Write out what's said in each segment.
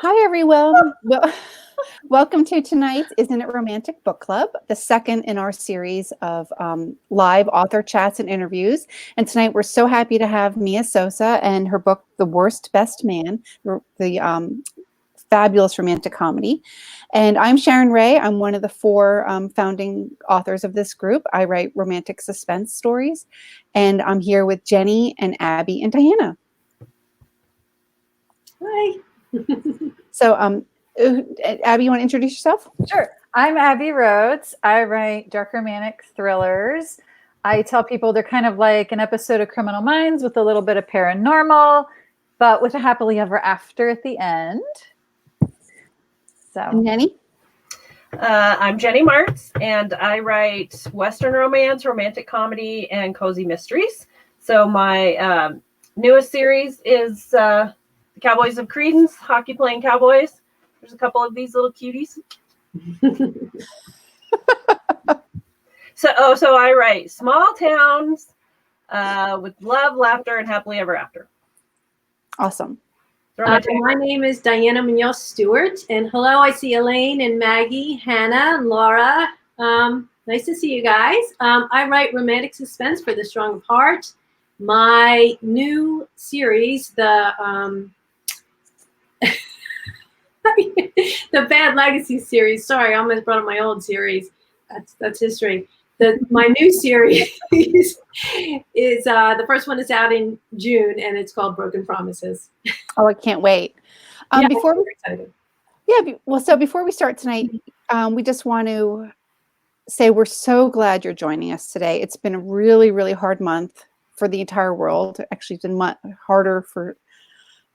Hi, everyone. Welcome to tonight's Isn't It Romantic Book Club, the second in our series of live author chats and interviews. And tonight we're so happy to have Mia Sosa and her book, The Worst Best Man, the fabulous romantic comedy. And I'm Sharon Wray. I'm one of the four founding authors of this group. I write romantic suspense stories. And I'm here with Jennie and Abbie and Diana. Hi. So, Abbie, you want to introduce yourself? Sure. I'm Abbie Roads. I write dark romantic thrillers. I tell people they're kind of like an episode of Criminal Minds with a little bit of paranormal, but with a happily ever after at the end. So, And Jennie? I'm Jennie Marts, and I write Western romance, romantic comedy, and cozy mysteries. So my newest series is The Cowboys of Credence, hockey playing cowboys. There's a couple of these little cuties. So I write small towns with love, laughter, and happily ever after. Awesome. My name is Diana Muñoz Stewart, and hello, I see Elaine and Maggie, Hannah, and Laura. Nice to see you guys. I write romantic suspense for The Strong of Heart. My new series, the Bad Legacy series. Sorry, I almost brought up my old series. That's history. My new series is the first one is out in June, and it's called Broken Promises. Oh, I can't wait. Yeah, before I'm excited. So before we start tonight, we just want to say we're so glad you're joining us today. It's been a really, really hard month for the entire world. Actually, it's been harder for.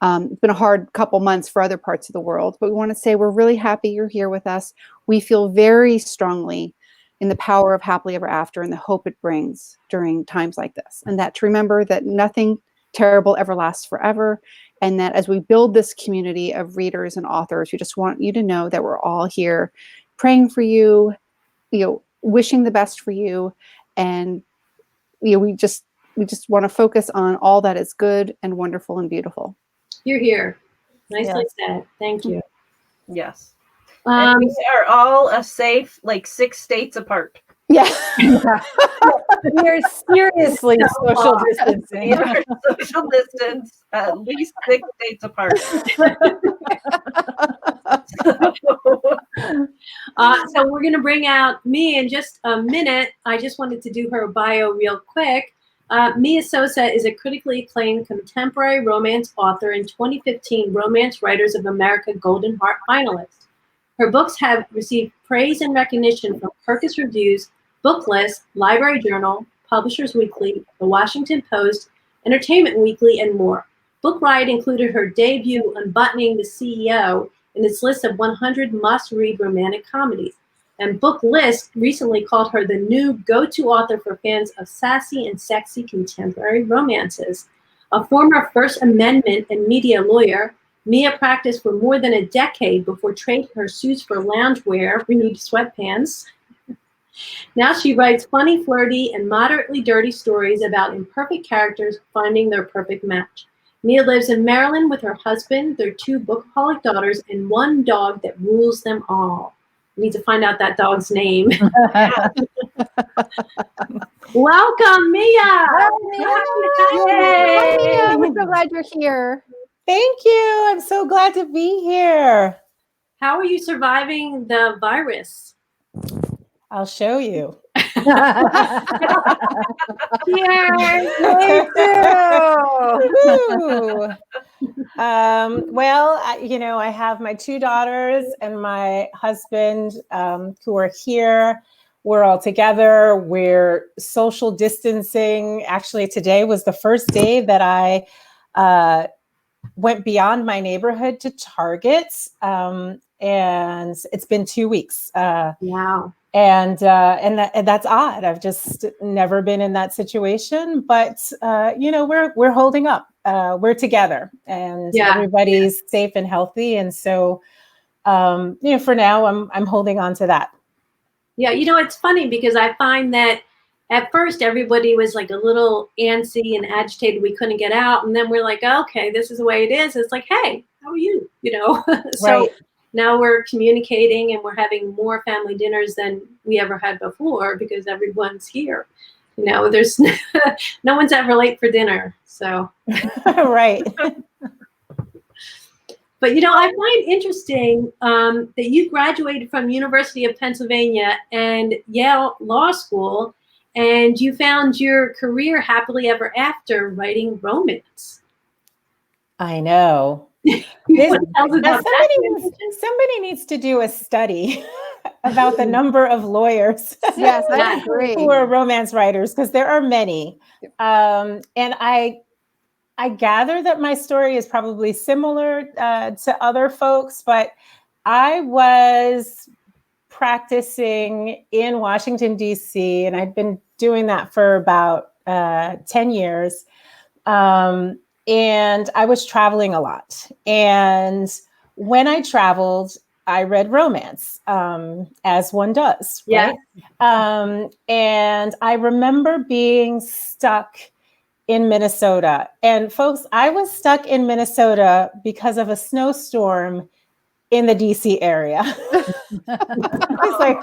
It's been a hard couple months for other parts of the world, but we want to say we're really happy you're here with us. We feel very strongly in the power of happily ever after and the hope it brings during times like this, and that to remember that nothing terrible ever lasts forever, and that as we build this community of readers and authors, we just want you to know that we're all here praying for you, wishing the best for you, and we just want to focus on all that is good and wonderful and beautiful. You're here. Nicely said. Thank you. Yes. And we are all a safe, 6 states apart. Yeah. we are seriously social distancing. We are social distance at least 6 states apart. So we're going to bring out Mia in just a minute. I just wanted to do her bio real quick. Mia Sosa is a critically acclaimed contemporary romance author and 2015 Romance Writers of America Golden Heart finalist. Her books have received praise and recognition from Kirkus Reviews, Booklist, Library Journal, Publishers Weekly, The Washington Post, Entertainment Weekly, and more. Book Riot included her debut Unbuttoning the CEO in its list of 100 must-read romantic comedies. And Booklist recently called her the new go-to author for fans of sassy and sexy contemporary romances. A former First Amendment and media lawyer, Mia practiced for more than a decade before trading her suits for loungewear, read sweatpants. Now she writes funny, flirty, and moderately dirty stories about imperfect characters finding their perfect match. Mia lives in Maryland with her husband, their 2 bookaholic daughters, and 1 dog that rules them all. We need to find out that dog's name. Welcome, Mia. Hi, Mia. We're so glad you're here. Thank you. I'm so glad to be here. How are you surviving the virus? I'll show you. Cheers. Well, I have my 2 daughters and my husband who are here. We're all together. We're social distancing. Actually, today was the first day that I went beyond my neighborhood to Target, and it's been 2 weeks. Wow. And that's odd. I've just never been in that situation, but we're holding up. We're together, and everybody's safe and healthy. And so, for now, I'm holding on to that. Yeah, it's funny because I find that at first everybody was like a little antsy and agitated. We couldn't get out, and then we're like, okay, this is the way it is. It's like, hey, how are you? You know, so Right. now we're communicating and we're having more family dinners than we ever had before because everyone's here. You know, there's no one's ever late for dinner. So, Right. but you know, I find interesting that you graduated from University of Pennsylvania and Yale Law School, and you found your career happily ever after writing romance. I know. You This, wanna tell us now about that? somebody needs to do a study about the number of lawyers Yes, I Yeah. agree. who are romance writers, because there are many. And I gather that my story is probably similar to other folks, but I was practicing in Washington, D.C., and I'd been doing that for about 10 years. And I was traveling a lot. And when I traveled, I read romance, as one does, right? And I remember being stuck in Minnesota. And folks, I was stuck in Minnesota because of a snowstorm in the DC area. It's like,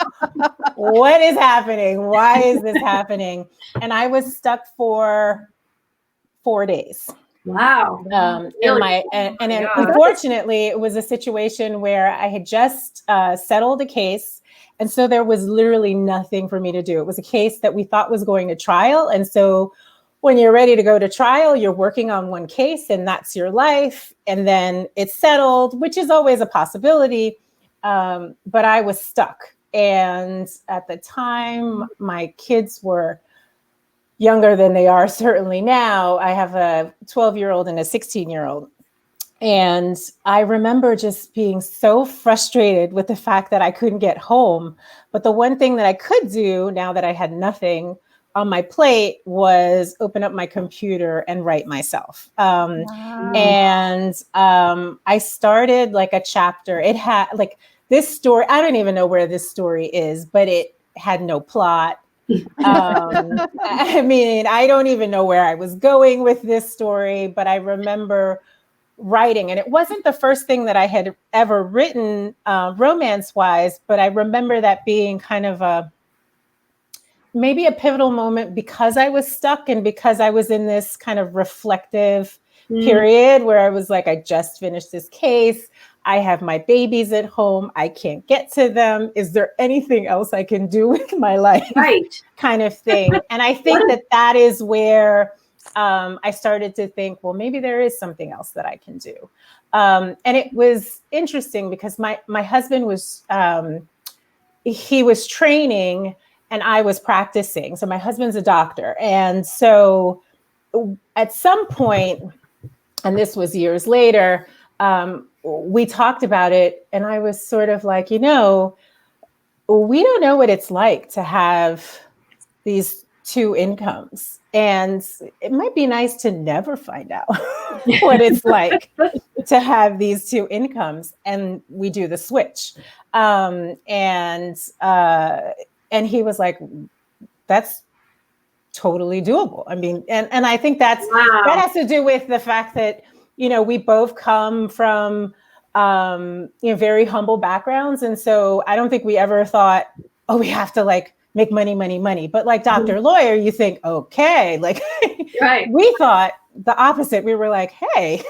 what is happening? Why is this happening? And I was stuck for 4 days. Wow. Really? And unfortunately, it was a situation where I had just settled a case. And so there was literally nothing for me to do. It was a case that we thought was going to trial. And so when you're ready to go to trial, you're working on one case and that's your life. And then it's settled, which is always a possibility. But I was stuck. And at the time, my kids were younger than they are certainly now. I have a 12-year-old and a 16-year-old. And I remember just being so frustrated with the fact that I couldn't get home. But the one thing that I could do now that I had nothing on my plate was open up my computer and write myself. And I started like a chapter. It had like this story. I don't even know where this story is, but it had no plot. I mean, I don't even know where I was going with this story, but I remember writing, and it wasn't the first thing that I had ever written romance-wise, but I remember that being kind of maybe a pivotal moment because I was stuck and because I was in this kind of reflective period where I was like, I just finished this case. I have my babies at home. I can't get to them. Is there anything else I can do with my life? Right. Kind of thing. And I think that is where I started to think, well, maybe there is something else that I can do. And it was interesting because my husband was, he was training and I was practicing. So my husband's a doctor. And so at some point, and this was years later, we talked about it. And I was sort of like, you know, we don't know what it's like to have these two incomes. And it might be nice to never find out what it's like to have these two incomes. And we do the switch. And he was like, that's totally doable. I mean, and I think that has to do with the fact that, you know, we both come from, you know, very humble backgrounds. And so I don't think we ever thought, oh, we have to like make money. But like doctor, lawyer, you think, okay, like we thought the opposite. We were like, hey,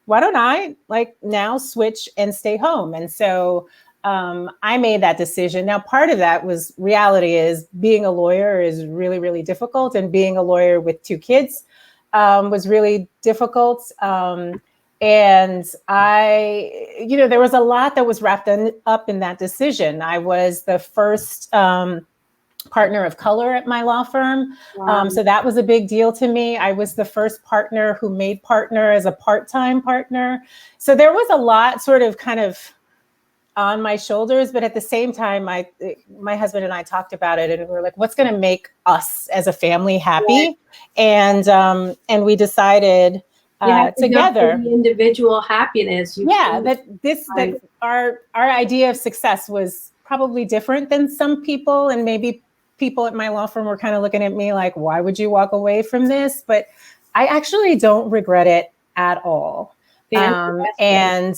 why don't I like now switch and stay home? And so I made that decision. Now, part of that was reality is being a lawyer is really, really difficult. And being a lawyer with two kids was really difficult. And I, you know, there was a lot that was wrapped up in that decision. I was the first partner of color at my law firm. So that was a big deal to me. I was the first partner who made partner as a part-time partner. So there was a lot sort of kind of on my shoulders, but at the same time, my husband and I talked about it, and we were like, "What's going to make us as a family happy?" And we decided together the individual happiness. That our idea of success was probably different than some people, and maybe people at my law firm were kind of looking at me like, "Why would you walk away from this?" But I actually don't regret it at all. And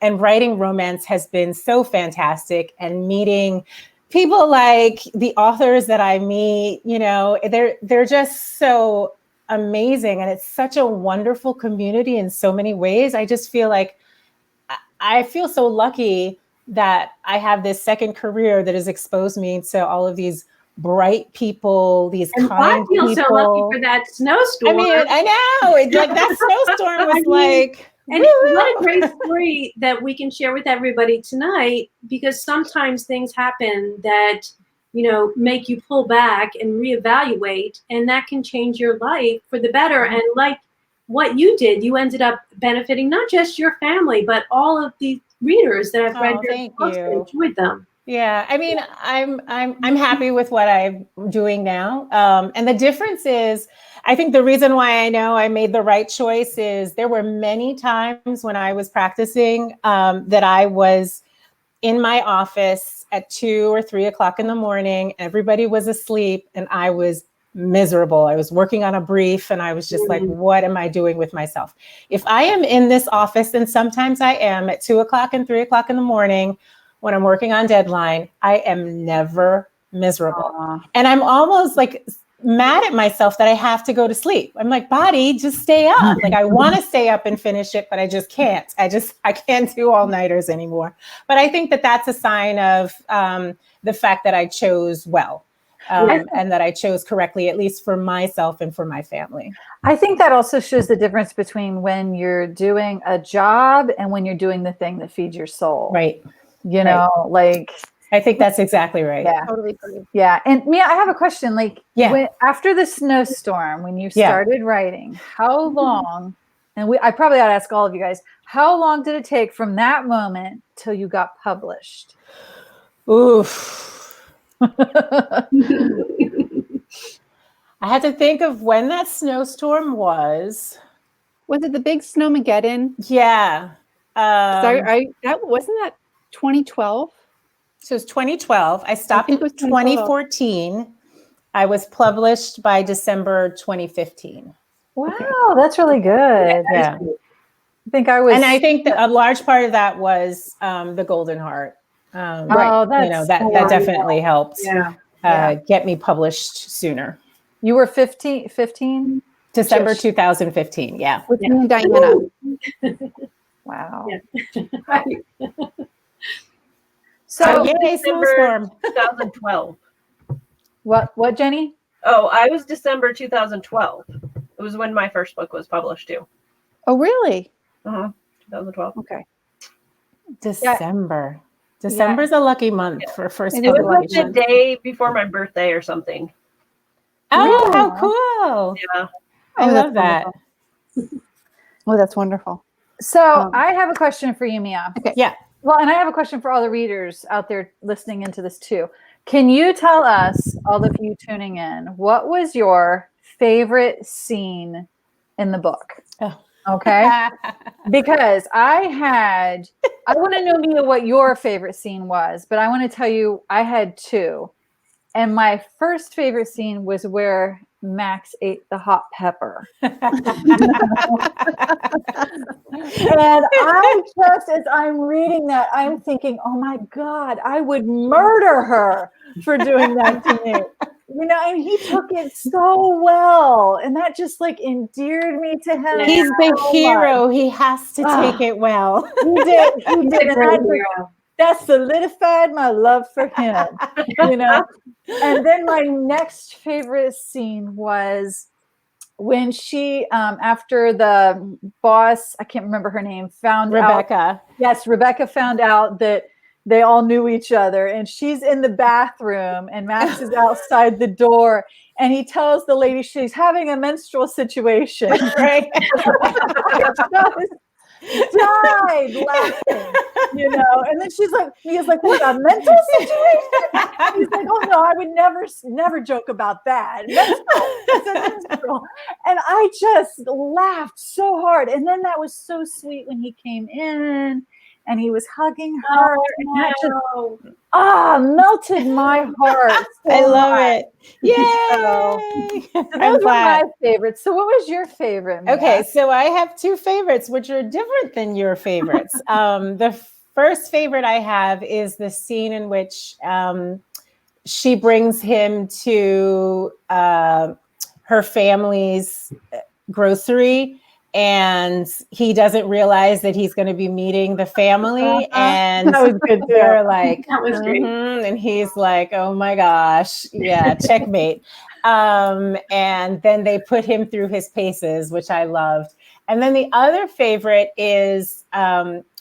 writing romance has been so fantastic, and meeting people like the authors that I meet, they're just so amazing, and it's such a wonderful community in so many ways. I just feel like I feel so lucky that I have this second career that has exposed me to all of these bright people, these and kind I feel people. so lucky for that snowstorm. I mean, I know. Like that snowstorm was and what a great story that we can share with everybody tonight, because sometimes things happen that, make you pull back and reevaluate, and that can change your life for the better. And like what you did, you ended up benefiting not just your family, but all of the readers that have read your books and enjoyed them. Yeah, I mean, I'm happy with what I'm doing now. And the difference is, I think the reason why I know I made the right choice is there were many times when I was practicing that I was in my office at 2 or 3 o'clock in the morning. Everybody was asleep and I was miserable. I was working on a brief and I was just like, what am I doing with myself? If I am in this office, and sometimes I am at 2 o'clock and 3 o'clock in the morning when I'm working on deadline, I am never miserable. And I'm almost like mad at myself that I have to go to sleep. I'm like, body, just stay up. Like I want to stay up and finish it, but I just can't. I can't do all-nighters anymore. But I think that that's a sign of the fact that I chose well. And that I chose correctly, at least for myself and for my family. I think that also shows the difference between when you're doing a job and when you're doing the thing that feeds your soul. Right. Like I think that's exactly right. Yeah. Totally agree. Yeah. And Mia, I have a question. Like after the snowstorm, when you started writing, how long, and I probably ought to ask all of you guys, how long did it take from that moment till you got published? Oof. I had to think of when that snowstorm was. Was it the big Snowmageddon? Yeah. That wasn't that 2012? So it was 2012. I stopped in 2014. I was published by December 2015. Wow, that's really good. Yeah. I think I was. And I think that a large part of that was the Golden Heart. That definitely helped get me published sooner. You were 15? December 2015, yeah. With me and Diana. Wow. Yeah. So December 2012. What, Jenny? Oh, I was December 2012. It was when my first book was published too. Oh, really? 2012. Okay. December. December's a lucky month for first publication. It was like the day before my birthday or something. Oh, how cool. Yeah. I love that. Oh, that's wonderful. So I have a question for you, Mia. Okay. Yeah. Well, and I have a question for all the readers out there listening into this too. Can you tell us, all of you tuning in, what was your favorite scene in the book? Oh. Okay. Because I want to know, Mia, what your favorite scene was, but I want to tell you, I had two. And my first favorite scene was where Max ate the hot pepper. And I just, as I'm reading that, I'm thinking, oh my God, I would murder her for doing that to me. And he took it so well. And that just like endeared me to him. He's the hero. He has to take it well. He did. That solidified my love for him, And then my next favorite scene was when she, after the boss, I can't remember her name, found Rebecca. out. Yes, Rebecca found out that they all knew each other, and she's in the bathroom and Max is outside the door, and he tells the lady she's having a menstrual situation. Right? Died laughing, and then she's like, he's like, what, a mental situation? He's like, oh no, I would never joke about that. Menstrual. And I just laughed so hard. And then that was so sweet when he came in and he was hugging her. And that just, no. melted my heart. So I love much. it. Yay! So I'm those were glad. my favorites. So what was your favorite, Mia? Okay, so I have two favorites, which are different than your favorites. The first favorite I have is the scene in which she brings him to her family's grocery, and he doesn't realize that he's going to be meeting the family, and That was good too. they're like, That was great. and he's like, oh my gosh, yeah, checkmate. And then they put him through his paces, which I loved. And then the other favorite is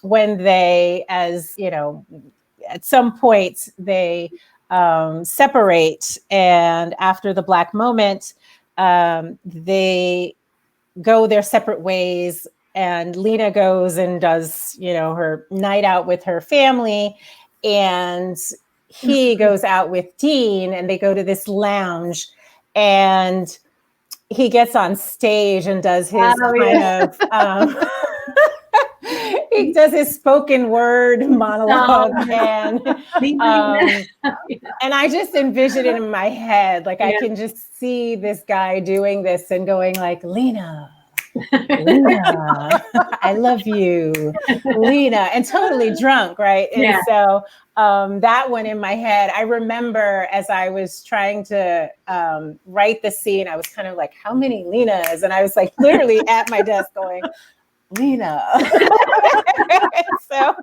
when they, as you know, at some point they separate, and after the Black moment, they go their separate ways, and Lena goes and does, her night out with her family, and he goes out with Dean, and they go to this lounge, and he gets on stage and does his he does his spoken word monologue, and I just envision it in my head. Like I can just see this guy doing this and going like, Lena, I love you, Lena, and totally drunk, right? And so that one in my head, I remember as I was trying to write the scene, I was kind of like, how many Lenas? And I was like literally at my desk going, Lena. So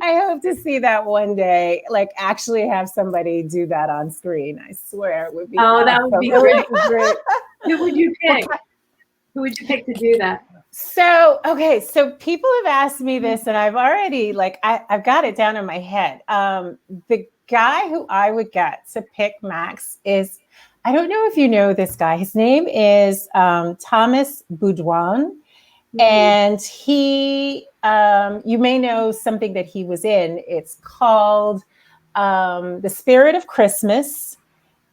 I hope to see that one day, like actually have somebody do that on screen. I swear it would be awesome. That would be great. Who would you pick? Who would you pick to do that? So people have asked me this, and I've already I've got it down in my head. The guy who I would get to pick Max is, I don't know if you know this guy. His name is Thomas Boudouin. And he, you may know something that he was in. It's called The Spirit of Christmas.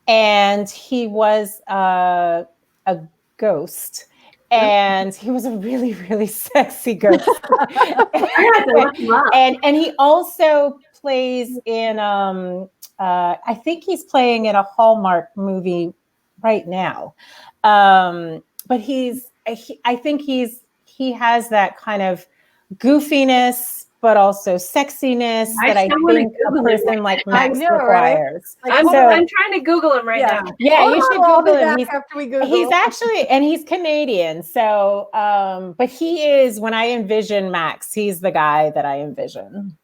And he was a ghost. And he was a really, really sexy ghost. and he also plays in, I think he's playing in a Hallmark movie right now. But I think he has that kind kind of goofiness, but also sexiness that I think a person like Max requires. Right? I'm trying to Google him right now. Yeah, you should Google him. After we Google. He's actually, and he's Canadian. So, but he is, when I envision Max, he's the guy that I envision.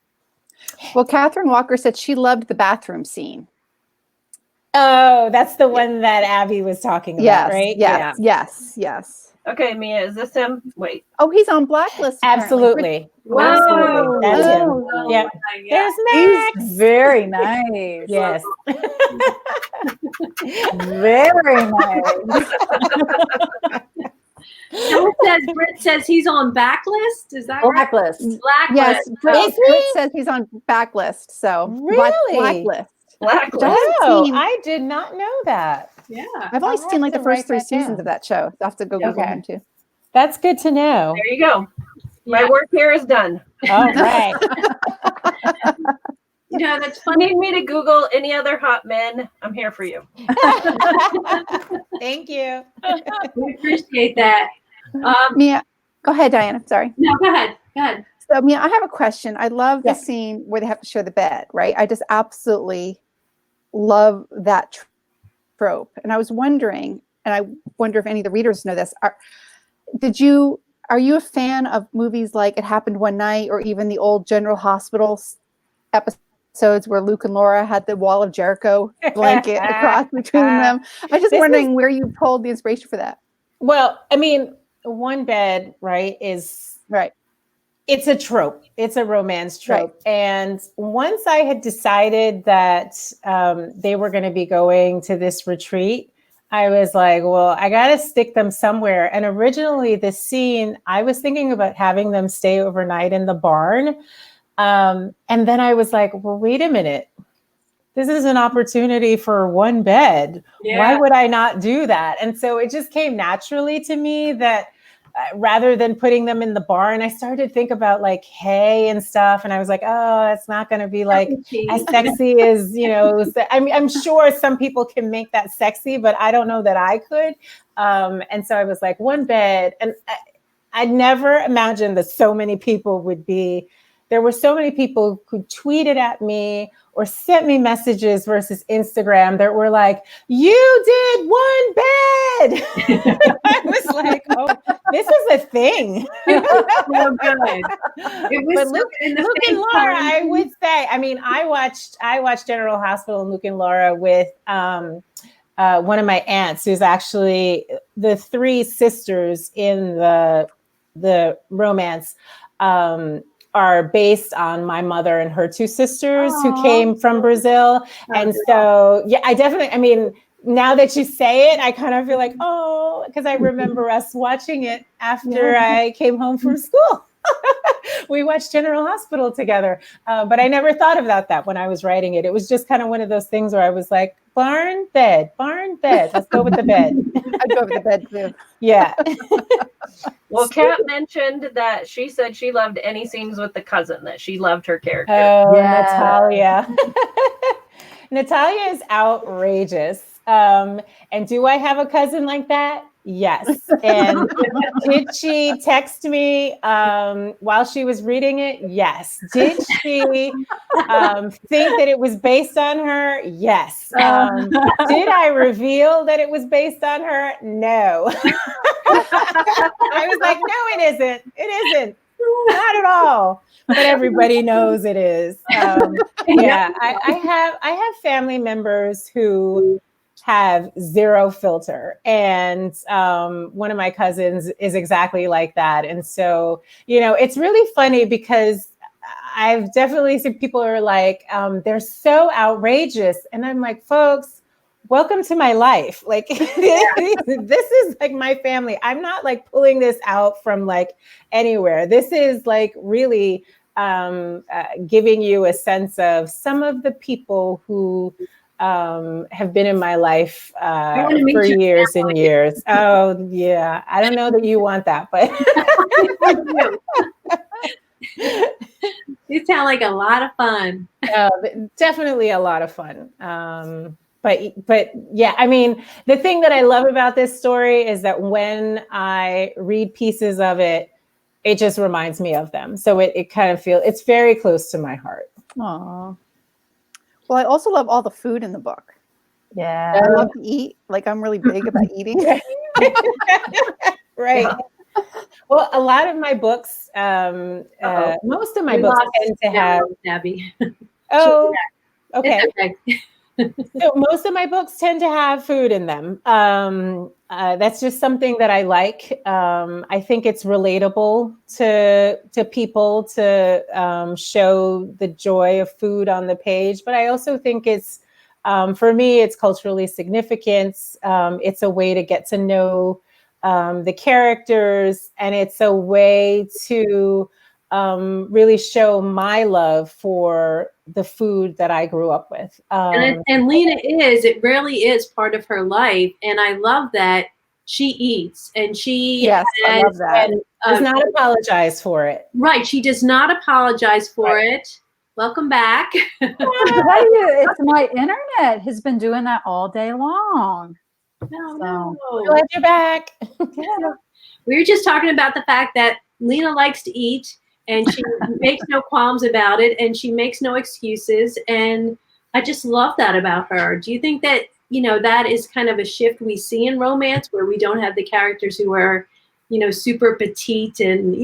Well, Catherine Walker said she loved the bathroom scene. Oh, that's the one that Abbie was talking about, right? Yes. Okay, Mia, is this him? Wait. Oh, he's on Blacklist. Absolutely. Wow. Absolutely. That's him. Yeah. There's Max. He's very nice. Yes. Very nice. Britt says he's on Backlist. Is that Blacklist? Right? Blacklist. Yes, Britt says he's on Backlist. So really? Blacklist. I did not know that. Yeah. I've only seen like the first 3 seasons of that show. I have to go Google him too. That's good to know. There you go. My work here is done. All right. That's funny. Need me to Google any other hot men? I'm here for you. Thank you. We appreciate that. Mia, go ahead, Diana. Sorry. No, go ahead. So, Mia, I have a question. I love the scene where they have to show the bed, right? I just absolutely love that trope. And I was wondering, and I wonder if any of the readers know this, are you a fan of movies like It Happened One Night, or even the old General Hospital episodes where Luke and Laura had the Wall of Jericho blanket across between them? I'm just wondering where you pulled the inspiration for that. Well, I mean, one bed, right, is right. It's a trope. It's a romance trope. Right. And once I had decided that they were going to be going to this retreat, I was like, well, I got to stick them somewhere. And originally the scene, I was thinking about having them stay overnight in the barn. And then I was like, well, wait a minute. This is an opportunity for one bed. Yeah. Why would I not do that? And so it just came naturally to me that rather than putting them in the bar. And I started to think about like hay and stuff. And I was like, oh, it's not going to be like as sexy as, I mean, I'm sure some people can make that sexy, but I don't know that I could. And so I was like, one bed. And I never imagined that so many people there were so many people who tweeted at me or sent me messages versus Instagram that were like, you did one bed. I was like, oh, this is a thing. It was so good. It was But so Luke and Laura, I would say, I mean, I watched General Hospital and Luke and Laura with one of my aunts, who's actually the three sisters in the romance, are based on my mother and her two sisters who came from Brazil. And so, yeah, I mean, now that you say it, I kind of feel like, oh, because I remember us watching it after I came home from school. We watched General Hospital together. But I never thought about that when I was writing it. It was just kind of one of those things where I was like, barn bed. Let's go with the bed. I'd go with the bed too. Yeah. Well, Kat mentioned that she said she loved any scenes with the cousin, that she loved her character. Oh, Yeah. Natalia. Natalia is outrageous. And do I have a cousin like that? Yes. And did she text me while she was reading it? Yes. Did she think that it was based on her? Yes. Did I reveal that it was based on her? No. I was like, no, it isn't. It isn't. Not at all. But everybody knows it is. Yeah, I have family members who have zero filter, and one of my cousins is exactly like that. And so, it's really funny because I've definitely seen people are like, they're so outrageous, and I'm like, folks, welcome to my life. Like, this is like my family. I'm not like pulling this out from like anywhere. This is like really giving you a sense of some of the people who have been in my life for years and years. Oh, yeah. I don't know that you want that, but you sound like a lot of fun. Definitely a lot of fun. But yeah, I mean, the thing that I love about this story is that when I read pieces of it, it just reminds me of them. So it kind of it's very close to my heart. Aww. Well, I also love all the food in the book. Yeah. I love to eat. Like, I'm really big about eating. Right. Yeah. Well, a lot of my books, most of my books tend to have Abbie. Oh, okay. So most of my books tend to have food in them. That's just something that I like. I think it's relatable to people to show the joy of food on the page. But I also think it's, for me, it's culturally significant. It's a way to get to know the characters, and it's a way to really show my love for the food that I grew up with. And Lena it really is part of her life. And I love that she eats and she I love that. Does not apologize for it. Right. She does not apologize for it. Welcome back. It's my internet has been doing that all day long. No. Glad you're back. Yeah. We were just talking about the fact that Lena likes to eat. And she makes no qualms about it, and she makes no excuses. And I just love that about her. Do you think that, that is kind of a shift we see in romance, where we don't have the characters who are, super petite and,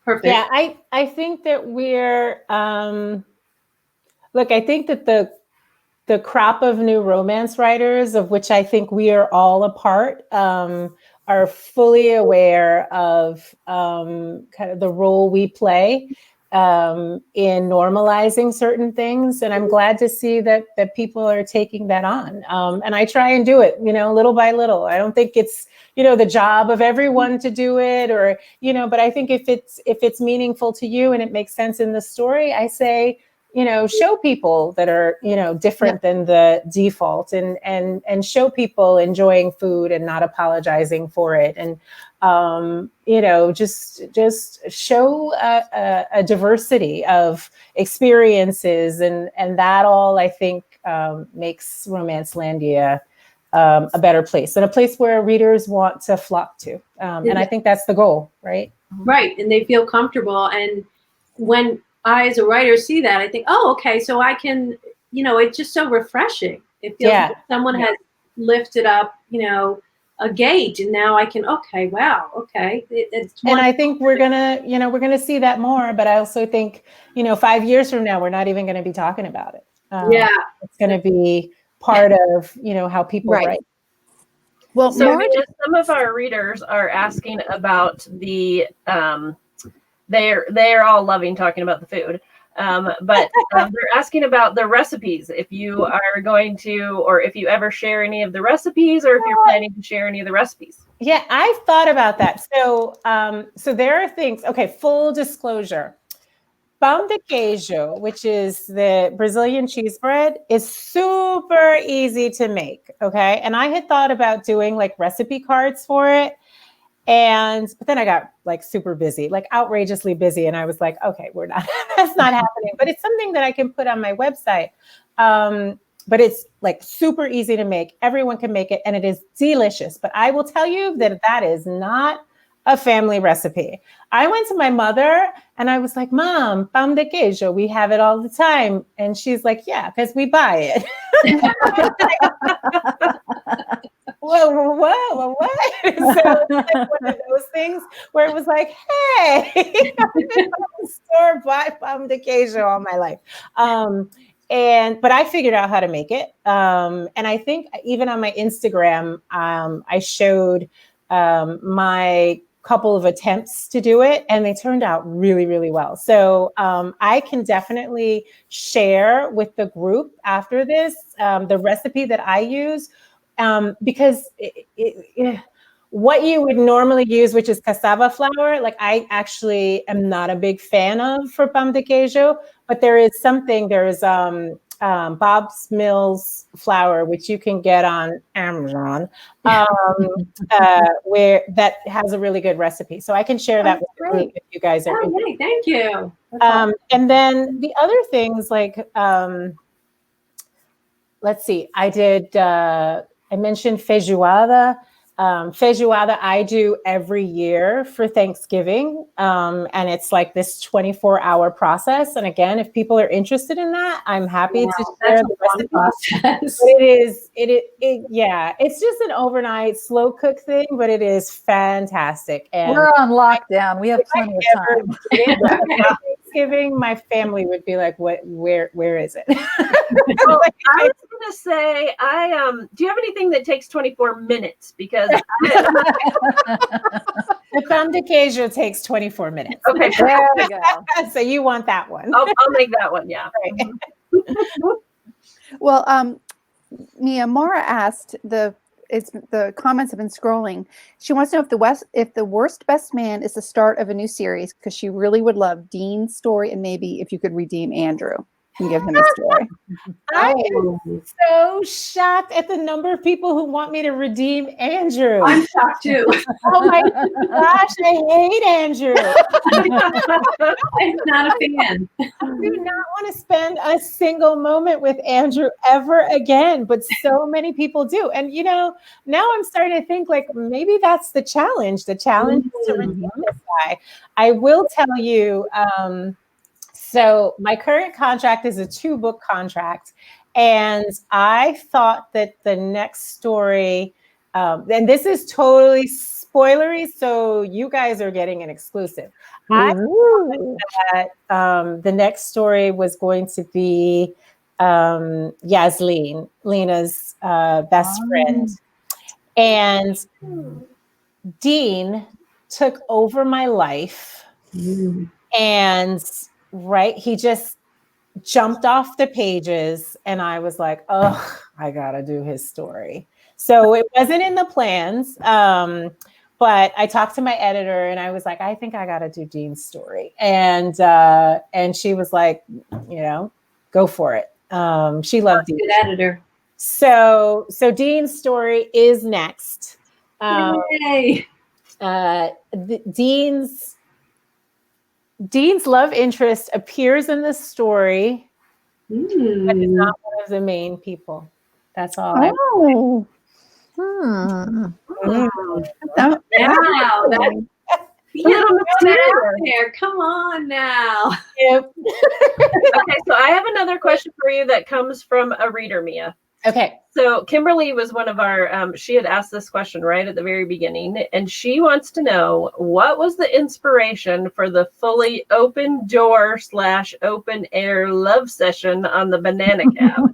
perfect? Yeah, I think that we're, look, I think that the crop of new romance writers, of which I think we are all a part, are fully aware of kind of the role we play in normalizing certain things. And I'm glad to see that people are taking that on. And I try and do it, little by little. I don't think it's, the job of everyone to do it, or, but I think if it's meaningful to you and it makes sense in the story, I say, show people that are, different than the default, and show people enjoying food and not apologizing for it. And, just show a diversity of experiences, and that all, I think, makes Romancelandia a better place, and a place where readers want to flock to. And I think that's the goal, right? Right. And they feel comfortable. And when I, as a writer, see that, I think, oh, okay, so I can, it's just so refreshing. It feels like someone has lifted up, a gate, and now I can, okay, wow, okay. And I think we're gonna see that more. But I also think, 5 years from now, we're not even going to be talking about it. It's going to be part of, how people write. Well, so some of our readers are asking about the they're all loving talking about the food, but they're asking about the recipes. If you are going to, or if you ever share any of the recipes, or if you're planning to share any of the recipes. Yeah, I've thought about that. So so there are things. Okay, full disclosure. Pão de queijo, which is the Brazilian cheese bread, is super easy to make. Okay. And I had thought about doing like recipe cards for it. But then I got like super busy, like outrageously busy. And I was like, okay, that's not happening. But it's something that I can put on my website. But it's like super easy to make. Everyone can make it, and it is delicious. But I will tell you that is not a family recipe. I went to my mother and I was like, Mom, pão de queijo, we have it all the time. And she's like, yeah, because we buy it. Whoa, what? So it's like one of those things where it was like, hey, I've been at the store buy pão de queijo all my life. But I figured out how to make it. And I think even on my Instagram, I showed my couple of attempts to do it, and they turned out really, really well. So I can definitely share with the group after this the recipe that I use, because what you would normally use, which is cassava flour, like I actually am not a big fan of for pão de queijo, but there is Bob's Mills flour, which you can get on Amazon, where that has a really good recipe. So I can share that with the group if you guys are. Okay, thank you. And then the other things, like, let's see, I mentioned feijoada. Feijoada I do every year for Thanksgiving. And it's like this 24-hour process. And again, if people are interested in that, I'm happy to share the recipe. Process. It's just an overnight slow cook thing, but it is fantastic. And we're on lockdown. We have plenty of time. Thanksgiving, my family would be like, "What? Where is it?" Well, I was going to say, do you have anything that takes 24 minutes? Because the pão de queijo takes 24 minutes. Okay, there we go. So you want that one? I'll make that one. Yeah. Right. Well, Mia, Mara asked the comments have been scrolling. She wants to know if the worst best man is the start of a new series, because she really would love Dean's story, and maybe if you could redeem Andrew and give him a story. I am so shocked at the number of people who want me to redeem Andrew. I'm shocked too. Oh my gosh, I hate Andrew. I'm not a fan. I do not want to spend a single moment with Andrew ever again, but so many people do. And now I'm starting to think like maybe that's the challenge. The challenge is to redeem this guy. I will tell you, so my current contract is a 2-book contract, and I thought that the next story, and this is totally spoilery, so you guys are getting an exclusive. I thought that the next story was going to be Yasleen, Lena's best friend, and Dean took over my life, and he just jumped off the pages, and I was like, oh, I gotta do his story. So it wasn't in the plans, but I talked to my editor, and I was like, I think I gotta do Dean's story, and she was like, go for it. She loved Dean. Good editor. So Dean's story is next. Yay. Dean's love interest appears in the story, but is not one of the main people. That's all. Oh. Wow. Get out there. Come on now. Yep. Okay, so I have another question for you that comes from a reader, Mia. Okay. So Kimberly was one of our, she had asked this question right at the very beginning, and she wants to know, what was the inspiration for the fully open door / open air love session on the banana cab?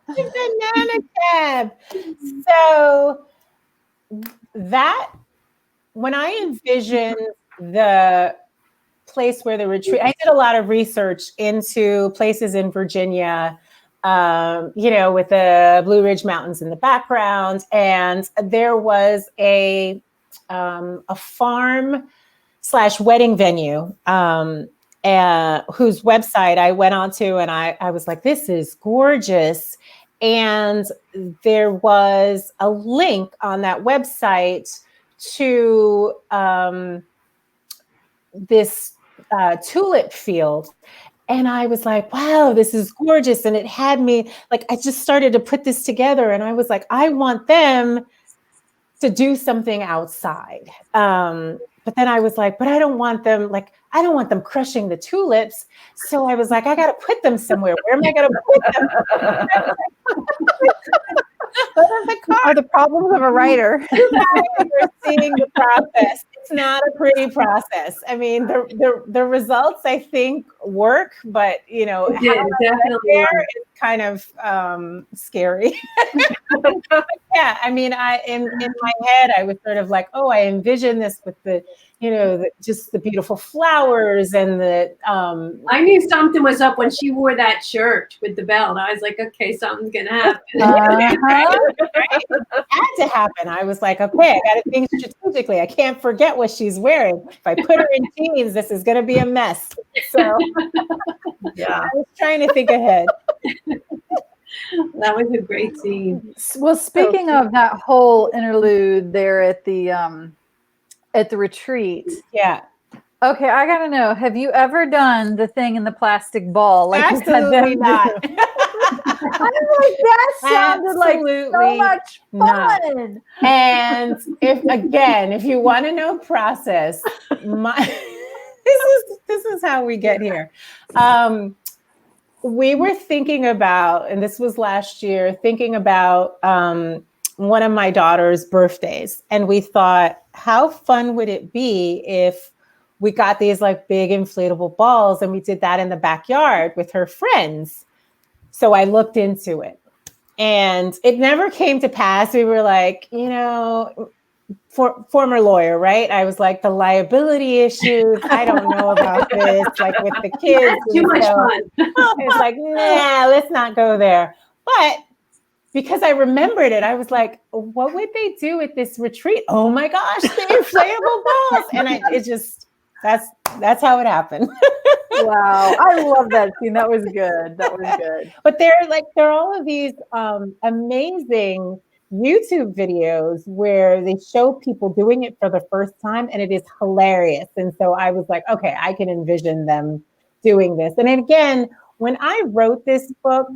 Banana cab. So that, when I envisioned the place where the retreat, I did a lot of research into places in Virginia, with the Blue Ridge Mountains in the background. And there was a farm / wedding venue, whose website I went onto, and I was like, this is gorgeous. And there was a link on that website to this tulip field. And I was like, wow, this is gorgeous. And it had me, like, I just started to put this together. And I was like, I want them to do something outside. But then I was like, but I don't want them crushing the tulips. So I was like, I got to put them somewhere. Where am I going to put them? The problems of a writer. You're seeing the process. It's not a pretty process. I mean, the results, I think, work, but definitely there is kind of scary. Yeah, I mean, in my head, I was sort of like, oh, I envision this with the just the beautiful flowers and the. I knew something was up when she wore that shirt with the belt. I was like, okay, something's gonna happen. Right? It had to happen. I was like, okay, I got to think strategically. I can't forget what she's wearing. If I put her in jeans, this is going to be a mess. So, yeah, I was trying to think ahead. That was a great scene. Well, speaking of that whole interlude there at the retreat. Yeah. Okay, I gotta know. Have you ever done the thing in the plastic ball? Like absolutely not. I was like, that sounded like so much fun. Not. And if you want to know process, this is how we get here. We were thinking about, and this was last year, thinking about one of my daughter's birthdays, and we thought, how fun would it be if we got these like big inflatable balls and we did that in the backyard with her friends? So I looked into it and it never came to pass. We were like, former lawyer, right? I was like, the liability issues, I don't know about this, like with the kids. That's too much fun. I was like, nah, let's not go there. But because I remembered it, I was like, what would they do at this retreat? Oh my gosh, the inflatable balls. And that's how it happened. Wow. I love that scene. That was good. But there are all of these amazing YouTube videos where they show people doing it for the first time, and it is hilarious. And so I was like, okay, I can envision them doing this. And again, when I wrote this book,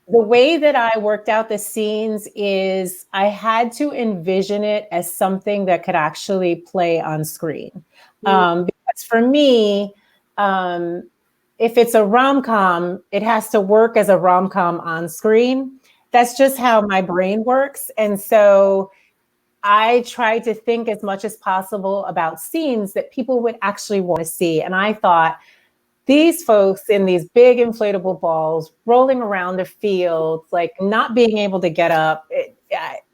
the way that I worked out the scenes is I had to envision it as something that could actually play on screen. Because for me, if it's a rom-com, it has to work as a rom-com on screen. That's just how my brain works. And so I tried to think as much as possible about scenes that people would actually want to see. And I thought, these folks in these big inflatable balls rolling around the field, like not being able to get up.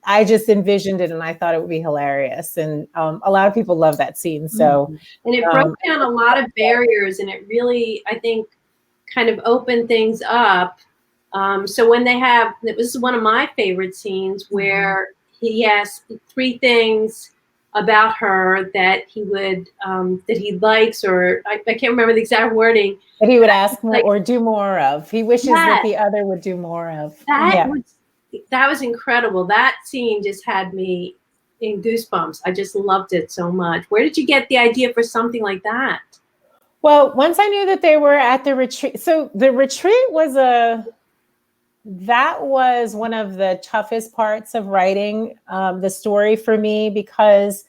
I just envisioned it and I thought it would be hilarious. And a lot of people love that scene. So, and it broke down a lot of barriers, and it really, I think, kind of opened things up. So when this is one of my favorite scenes where he has 3 things about her that he would that he likes, or I can't remember the exact wording. That he would ask more Like- or do more of. He wishes that the other would do more of. That was incredible. That scene just had me in goosebumps. I just loved it so much. Where did you get the idea for something like that? Well, once I knew that they were at the retreat, so the retreat was that was one of the toughest parts of writing the story for me, because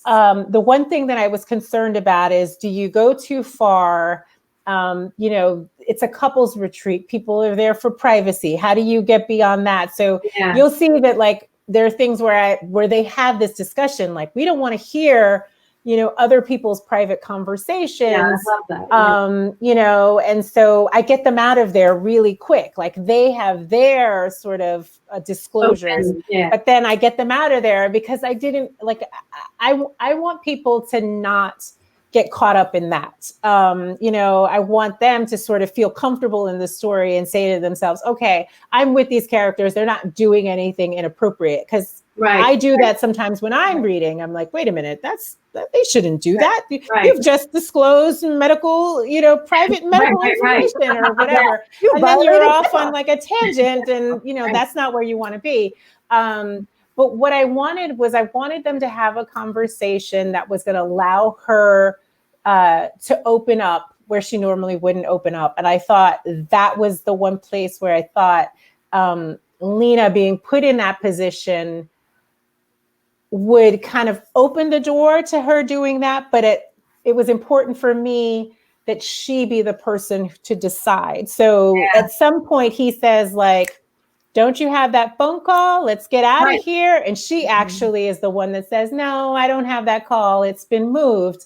the one thing that I was concerned about is, do you go too far? It's a couples retreat. People are there for privacy. How do you get beyond that? So you'll see that like there are things where they have this discussion, like we don't want to hear, other people's private conversations. Yeah, I love that. And so I get them out of there really quick. Like they have their sort of disclosures, but then I get them out of there because I didn't like, I want people to not get caught up in that. I want them to sort of feel comfortable in the story and say to themselves, okay, I'm with these characters. They're not doing anything inappropriate. Because I do that sometimes when I'm reading. I'm like, wait a minute, they shouldn't do that. You've just disclosed medical, private medical information or whatever. And then you're off on like a tangent and, that's not where you want to be. But what I wanted them to have a conversation that was going to allow her to open up where she normally wouldn't open up. And I thought that was the one place where I thought Lena being put in that position would kind of open the door to her doing that. But it was important for me that she be the person to decide. So at some point he says like, don't you have that phone call? Let's get out of here. And she actually is the one that says, no, I don't have that call. It's been moved.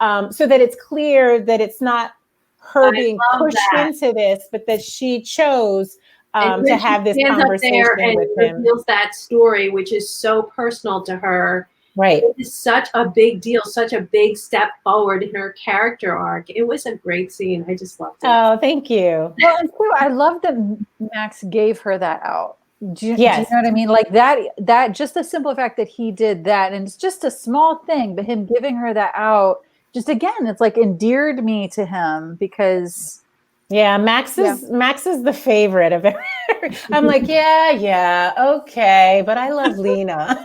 So that it's clear that it's not her being pushed into this, but that she chose to have this conversation with him. Reveals that story, which is so personal to her. Right. It is such a big deal, such a big step forward in her character arc. It was a great scene. I just loved it. Oh, thank you. Well, and too, I love that Max gave her that out. Do you know what I mean? Like that just the simple fact that he did that, and it's just a small thing, but him giving her that out, just again, it's like endeared me to him because Max is the favorite of everyone. I'm like, okay, but I love Lena.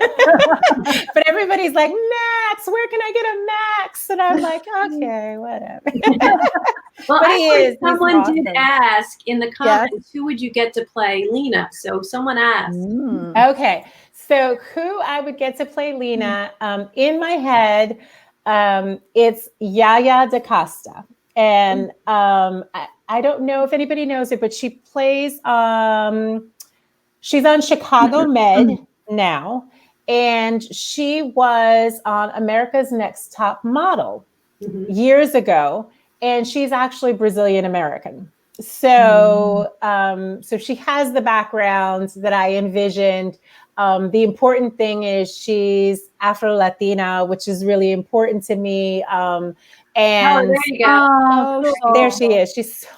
But everybody's like, Max, where can I get a Max? And I'm like, okay, whatever. Well, but he is. Someone awesome. did ask in the comments, who would you get to play Lena? So someone asked. Okay, so who I would get to play Lena? In my head, it's Yaya DaCosta. And I don't know if anybody knows it, but she plays, she's on Chicago Med now, and she was on America's Next Top Model years ago, and she's actually Brazilian American. So, so she has the background that I envisioned. The important thing is she's Afro-Latina, which is really important to me. And there you go. There she is.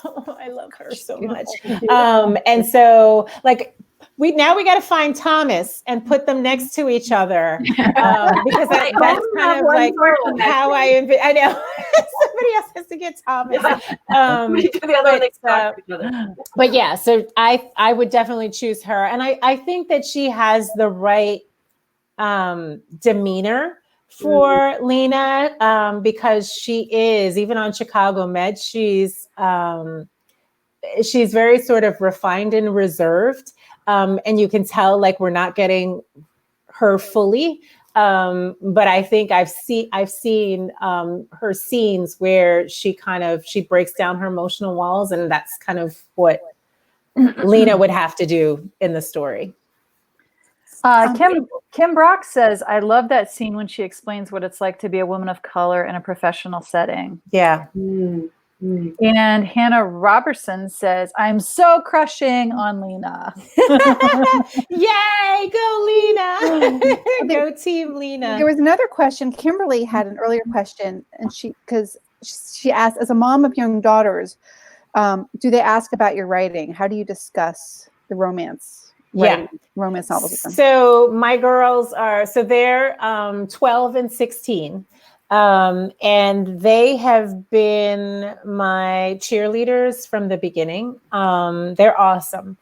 I love her so much. And so like we got to find Thomas and put them next to each other because that's kind of like how I know somebody else has to get Thomas. But yeah, so I would definitely choose her, and I think that she has the right demeanor for Lena, because she is, even on Chicago Med, she's very sort of refined and reserved. And you can tell like we're not getting her fully. But I think I've seen her scenes where she breaks down her emotional walls, and that's kind of what Lena would have to do in the story. Kim Brock says, I love that scene when she explains what it's like to be a woman of color in a professional setting. Yeah. And Hannah Robertson says, I'm so crushing on Lena. Yay, go Lena. Go team Lena. There was another question. Kimberly had an earlier question, and she asked, as a mom of young daughters, do they ask about your writing? How do you discuss the romance writing romance novels with them? So my girls they're 12 and 16. And they have been my cheerleaders from the beginning. They're awesome.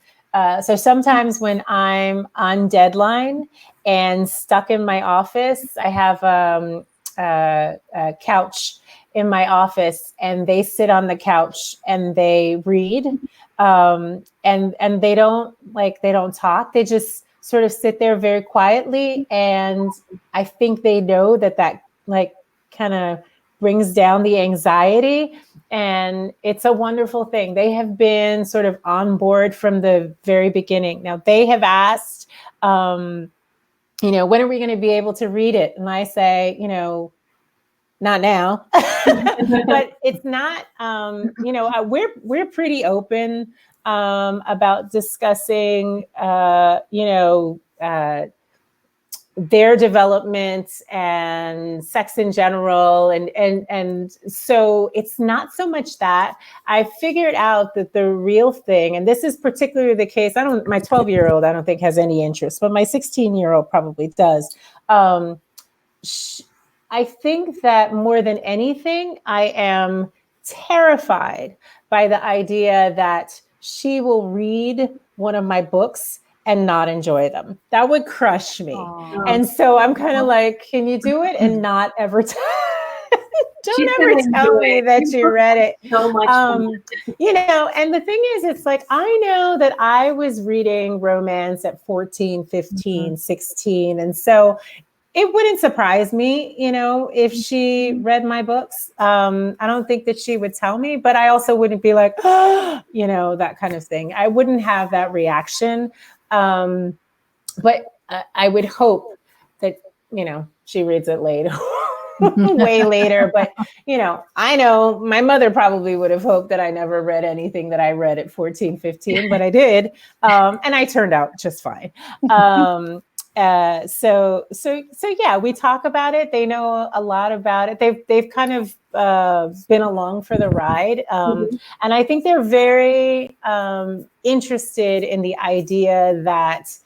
So sometimes when I'm on deadline and stuck in my office, I have a couch in my office, and they sit on the couch and they read. And they don't talk. They just sort of sit there very quietly. And I think they know that like kind of brings down the anxiety. And it's a wonderful thing. They have been sort of on board from the very beginning. Now they have asked, when are we going to be able to read it? And I say, not now, but it's not, we're pretty open about discussing, their development and sex in general. And so it's not so much that. I figured out that the real thing, and this is particularly the case, my 12-year-old, I don't think has any interest, but my 16-year-old probably does. I think that more than anything, I am terrified by the idea that she will read one of my books and not enjoy them. That would crush me. Aww. And so I'm kind of like, can you do it and not ever don't ever tell me that you read it. So much fun. And the thing is, it's like, I know that I was reading romance at 14, 15, 16. And so it wouldn't surprise me, if she read my books. I don't think that she would tell me, but I also wouldn't be like, that kind of thing. I wouldn't have that reaction. But I would hope that, she reads it later, way later. But, I know my mother probably would have hoped that I never read anything that I read at 14, 15, but I did. And I turned out just fine. So yeah, we talk about it. They know a lot about it. They've kind of been along for the ride. And I think they're very interested in the idea that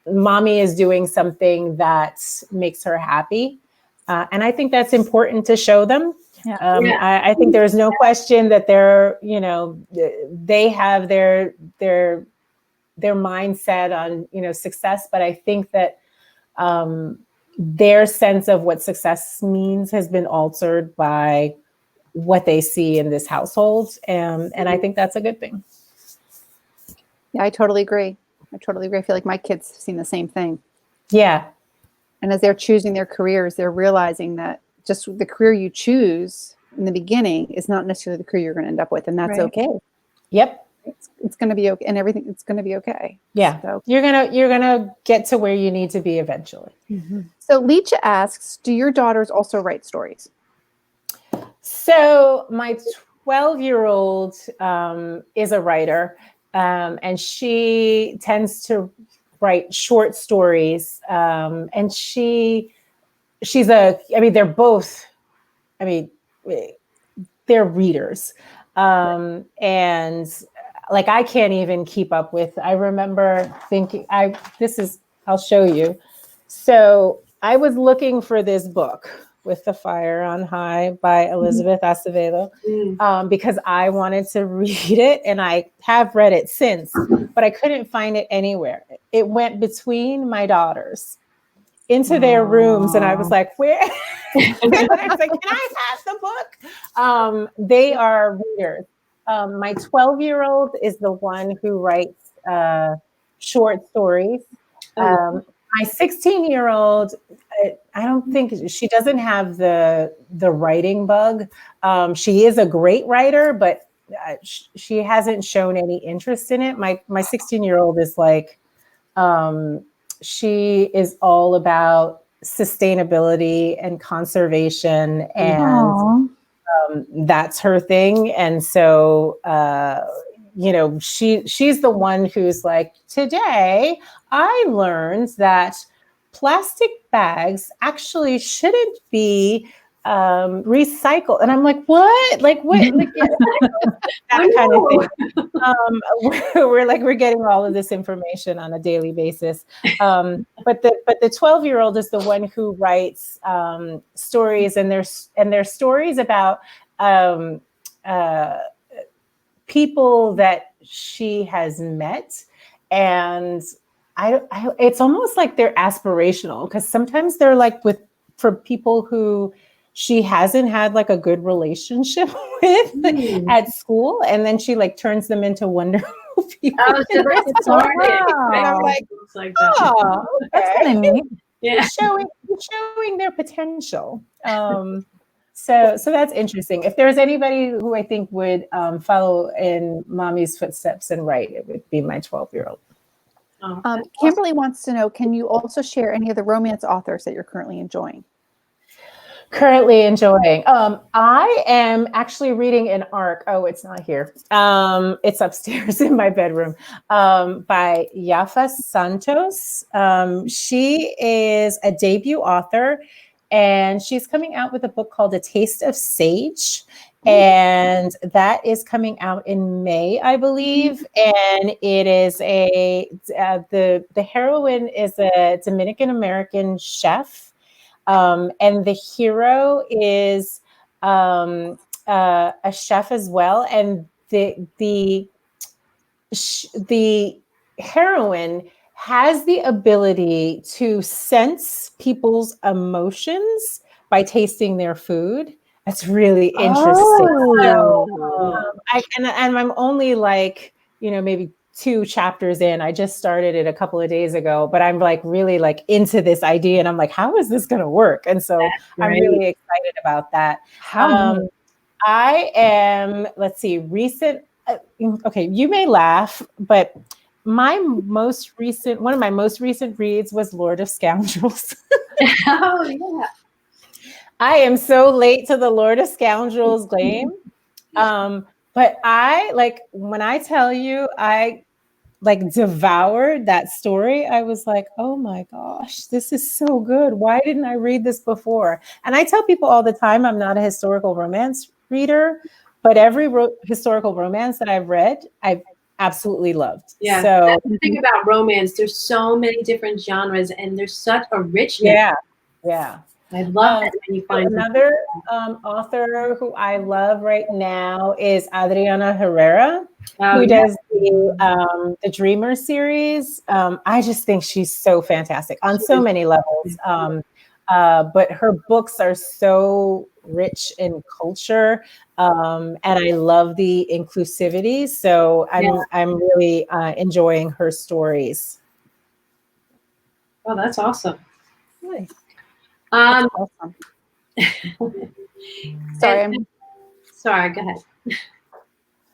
mommy is doing something that makes her happy. And I think that's important to show them. Yeah. I think there's no question that they have their mindset on, success. But I think that their sense of what success means has been altered by what they see in this household. And I think that's a good thing. Yeah, I totally agree. I feel like my kids have seen the same thing. Yeah. And as they're choosing their careers, they're realizing that just the career you choose in the beginning is not necessarily the career you're going to end up with. And that's okay. Yep. It's going to be okay. And everything, it's going to be okay. Yeah. So you're going to get to where you need to be eventually. Mm-hmm. So Leisha asks, do your daughters also write stories? So my 12-year-old is a writer. And she tends to write short stories. And they're both, they're readers. And like, I can't even keep up with, I remember thinking, I'll show you. So I was looking for this book, With the Fire on High by Elizabeth Acevedo, because I wanted to read it, and I have read it since, but I couldn't find it anywhere. It went between my daughters into their rooms, and I was like, where? I was like, can I have the book? They are readers. My 12-year-old is the one who writes short stories. My 16-year-old, I don't think she doesn't have the writing bug. She is a great writer, but she hasn't shown any interest in it. My 16-year-old is like, she is all about sustainability and conservation, and that's her thing. And so, she's the one who's like, today I learned that plastic bags actually shouldn't be recycle. And I'm like, what? Like, what? Like, that kind of thing. We're getting all of this information on a daily basis. But the 12-year-old is the one who writes stories, and they're stories about people that she has met. And it's almost like they're aspirational, because sometimes they're like for people who she hasn't had like a good relationship with at school, and then she like turns them into wonderful people. Oh, so that's And I'm like, oh, okay. That's kind of neat. Yeah. Showing their potential. So that's interesting. If there's anybody who I think would follow in mommy's footsteps and write, it would be my 12-year-old. Kimberly wants to know, can you also share any of the romance authors that you're currently enjoying? Currently enjoying. I am actually reading an arc. Oh, it's not here. It's upstairs in my bedroom, by Yafa Santos. She is a debut author, and she's coming out with a book called A Taste of Sage. And that is coming out in May, I believe. And it is the heroine is a Dominican American chef. And the hero is a chef as well. And the heroine has the ability to sense people's emotions by tasting their food. That's really interesting. Oh. And I'm only like, maybe 2 chapters in. I just started it a couple of days ago, but I'm like really like into this idea, and I'm like, how is this going to work? And so I'm really excited about that. I am, let's see, recent. Okay, you may laugh, but one of my most recent reads was Lord of Scoundrels. Oh yeah. I am so late to the Lord of Scoundrels game. But when I tell you, I like devoured that story. I was like, oh my gosh, this is so good. Why didn't I read this before? And I tell people all the time, I'm not a historical romance reader, but every historical romance that I've read, I've absolutely loved. Yeah. So That's the thing about romance. There's so many different genres, and there's such a richness. Yeah. I love it when you find another author who I love right now is Adriana Herrera, who does the Dreamer series. I just think she's so fantastic on so many levels. But her books are so rich in culture, and I love the inclusivity. So I'm really enjoying her stories. Oh, that's awesome. Nice. Awesome. Sorry, go ahead.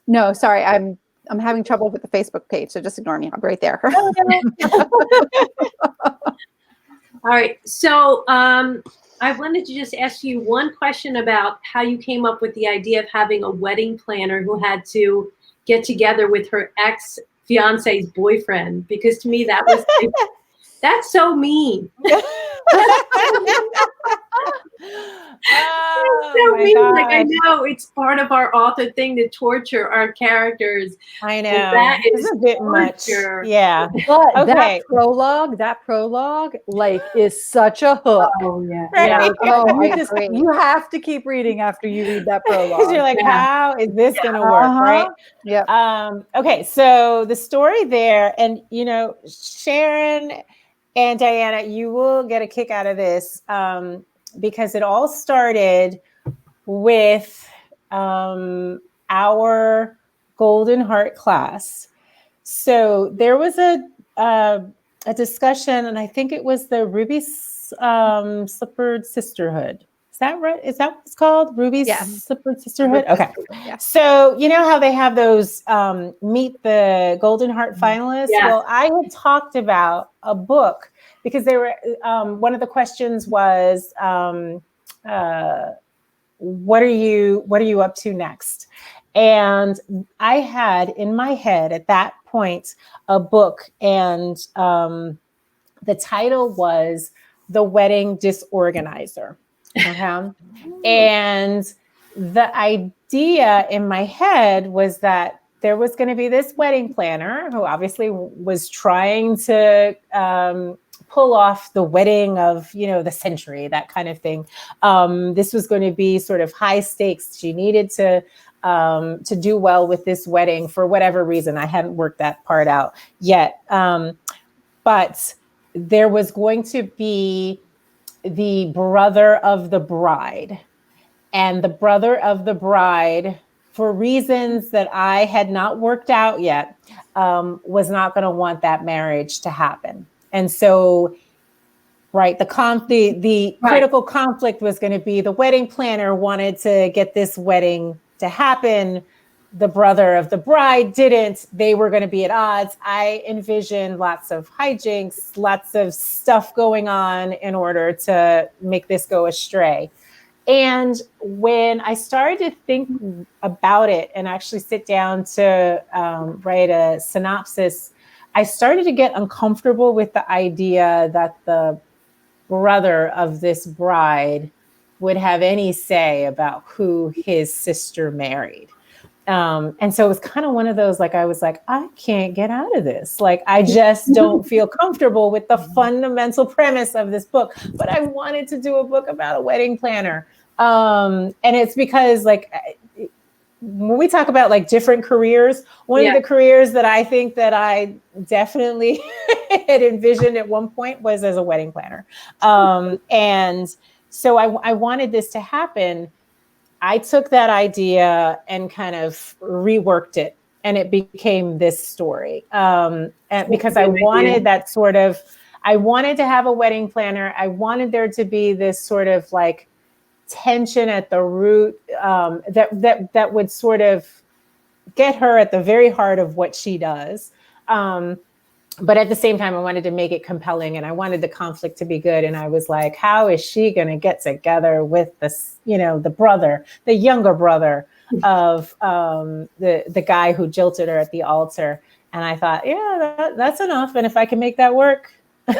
No, sorry, I'm having trouble with the Facebook page, so just ignore me. I'm right there. All right, so I wanted to just ask you one question about how you came up with the idea of having a wedding planner who had to get together with her ex-fiance's boyfriend, because to me that was like, that's so mean. So mean. Like, I know it's part of our author thing to torture our characters. I know that is a bit torture. much. Yeah. But Okay. that prologue, like, is such a hook. Oh yeah. Right. Yeah. You have to keep reading after you read that prologue. You're like, how is this going to work? Right. Yeah. Okay. So the story there, and Sharon and Diana, you will get a kick out of this, because it all started with our Golden Heart class. So there was a discussion, and I think it was the Ruby Slippered Sisterhood. Is that right? Is that what it's called? Ruby's Slippered Sisterhood? Okay. Yeah. So you know how they have those meet the Golden Heart finalists? Yeah. Well, I had talked about a book, because they were one of the questions was what are you up to next? And I had in my head at that point a book, and the title was The Wedding Disorganizer. Okay. And the idea in my head was that there was going to be this wedding planner who obviously was trying to pull off the wedding of, the century, that kind of thing. This was going to be sort of high stakes. She needed to do well with this wedding for whatever reason. I hadn't worked that part out yet. But there was going to be the brother of the bride. And the brother of the bride, for reasons that I had not worked out yet, was not going to want that marriage to happen. And so, right, the critical conflict was going to be the wedding planner wanted to get this wedding to happen. The brother of the bride didn't. They were going to be at odds. I envisioned lots of hijinks, lots of stuff going on in order to make this go astray. And when I started to think about it and actually sit down to write a synopsis, I started to get uncomfortable with the idea that the brother of this bride would have any say about who his sister married. And so it was kind of one of those, I was like, I can't get out of this. I just don't feel comfortable with the fundamental premise of this book, but I wanted to do a book about a wedding planner. And it's because when we talk about different careers, one of the careers that I think that I definitely had envisioned at one point was as a wedding planner. And so I wanted this to happen. I took that idea and kind of reworked it, and it became this story. And because I wanted that I wanted to have a wedding planner. I wanted there to be this sort of tension at the root that would sort of get her at the very heart of what she does. But at the same time, I wanted to make it compelling, and I wanted the conflict to be good. And I was like, how is she going to get together with this, the brother, the younger brother of the guy who jilted her at the altar? And I thought, that's enough. And if I can make that work, and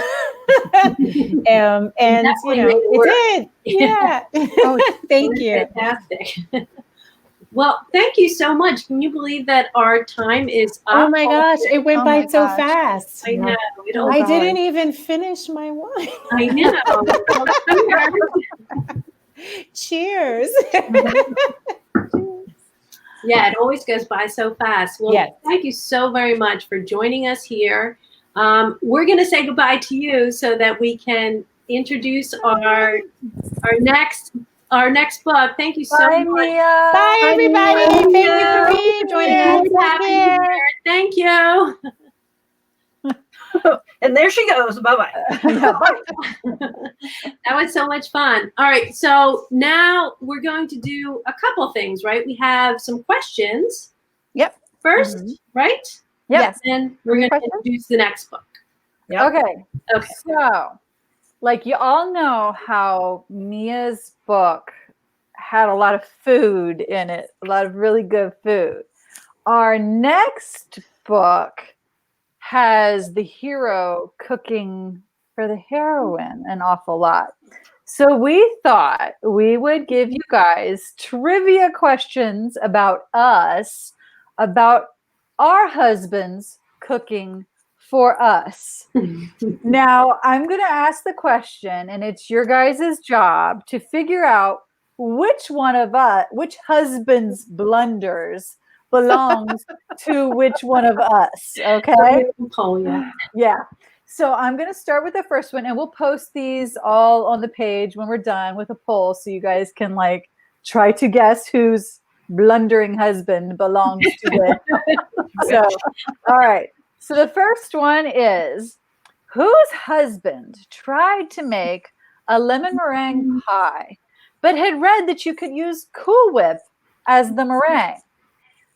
it did. Yeah. Oh, thank you. Fantastic. Well, thank you so much. Can you believe that our time is up? Oh my gosh, it went by so fast. I know. I didn't even finish my wine. I know. Cheers. Yeah, it always goes by so fast. Well, Thank you so very much for joining us here. We're going to say goodbye to you so that we can introduce our next book. Thank you so much. Mia. Bye, everybody. Thank Thank you for joining us. Thank you. And there she goes. Bye-bye. That was so much fun. All right. So now we're going to do a couple things, right? We have some questions. Yep. First, right? Yep. Yes. And we're going to introduce the next book. Yep. Okay. So, you all know how Mia's book had a lot of food in it, a lot of really good food. Our next book has the hero cooking for the heroine an awful lot. So we thought we would give you guys trivia questions about us, about our husbands cooking for us. Now, I'm going to ask the question, and it's your guys' job to figure out which husband's blunders belongs to which one of us. Okay? Yeah. So I'm going to start with the first one, and we'll post these all on the page when we're done with a poll, so you guys can try to guess whose blundering husband belongs to which. So, all right. So the first one is, whose husband tried to make a lemon meringue pie, but had read that you could use Cool Whip as the meringue?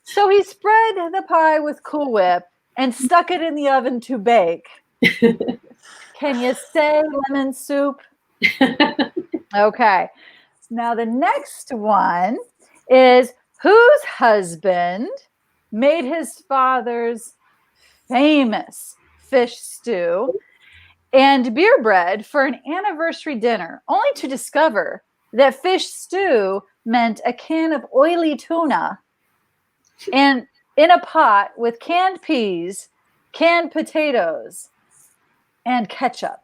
So he spread the pie with Cool Whip and stuck it in the oven to bake. Can you say lemon soup? Okay. Now the next one is, whose husband made his father's famous fish stew and beer bread for an anniversary dinner, only to discover that fish stew meant a can of oily tuna and in a pot with canned peas, canned potatoes, and ketchup.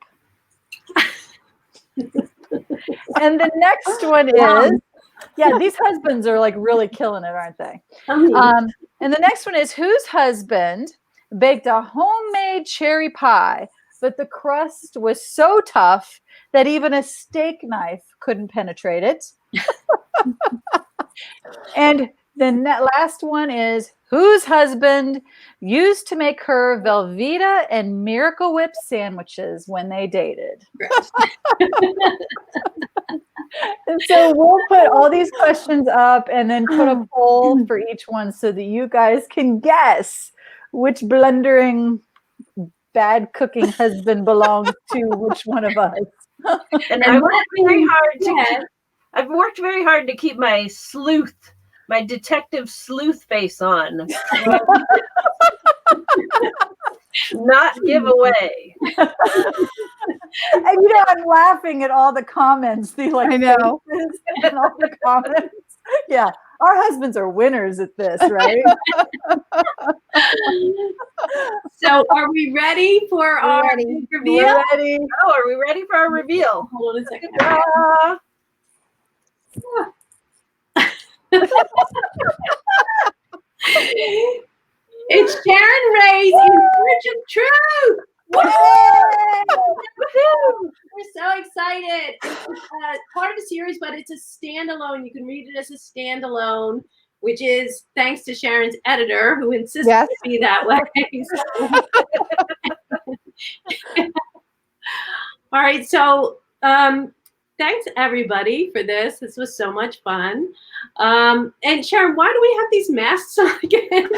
And the next one is, yeah, these husbands are like really killing it, aren't they? And the next one is, whose husband baked a homemade cherry pie, but the crust was so tough that even a steak knife couldn't penetrate it? And then that last one is, whose husband used to make her Velveeta and Miracle Whip sandwiches when they dated? And so we'll put all these questions up and then put a poll for each one so that you guys can guess which blundering, bad cooking husband belongs to which one of us. And I've worked very hard to keep my detective sleuth face on. Not give away. And I'm laughing at all the comments. I know. And all the comments. Yeah, our husbands are winners at this, right? So, are we ready for our reveal? We're ready. Oh, are we ready for our reveal? Hold on a second. It's Sharon Wray's In Search of Truth. We're so excited. It's part of a series, but it's a standalone. You can read it as a standalone, which is thanks to Sharon's editor, who insisted to be that way. All right, so thanks everybody for this. This was so much fun. And Sharon, why do we have these masks on again?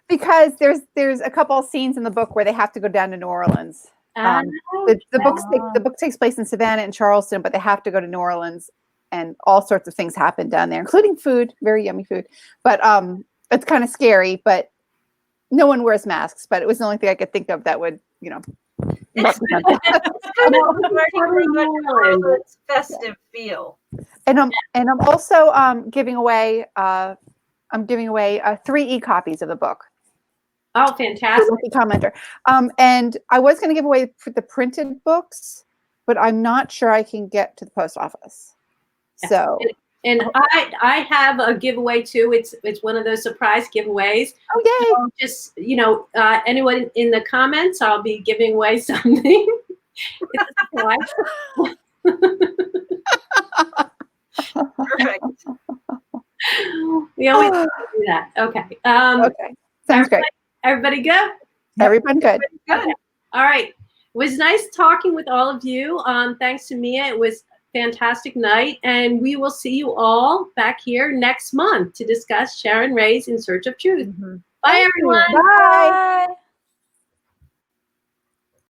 Because there's a couple of scenes in the book where they have to go down to New Orleans. The book takes place in Savannah and Charleston, but they have to go to New Orleans, and all sorts of things happen down there, including food, very yummy food. But it's kind of scary, but no one wears masks. But it was the only thing I could think of that would, It's kind of a festive feel. And I'm also giving away 3 e-copies of the book. Oh, fantastic! Lucky commenter. And I was going to give away the printed books, but I'm not sure I can get to the post office. Yes. So, and I have a giveaway too. It's one of those surprise giveaways. Oh yay! So just anyone in the comments, I'll be giving away something. It's a surprise. Perfect. We always do that. Okay. Okay. Sounds great. Everybody good? Everyone good. Okay. All right. It was nice talking with all of you. Thanks to Mia. It was a fantastic night. And we will see you all back here next month to discuss Sharon Wray's In Search of Truth. Mm-hmm. Bye, everyone. Bye.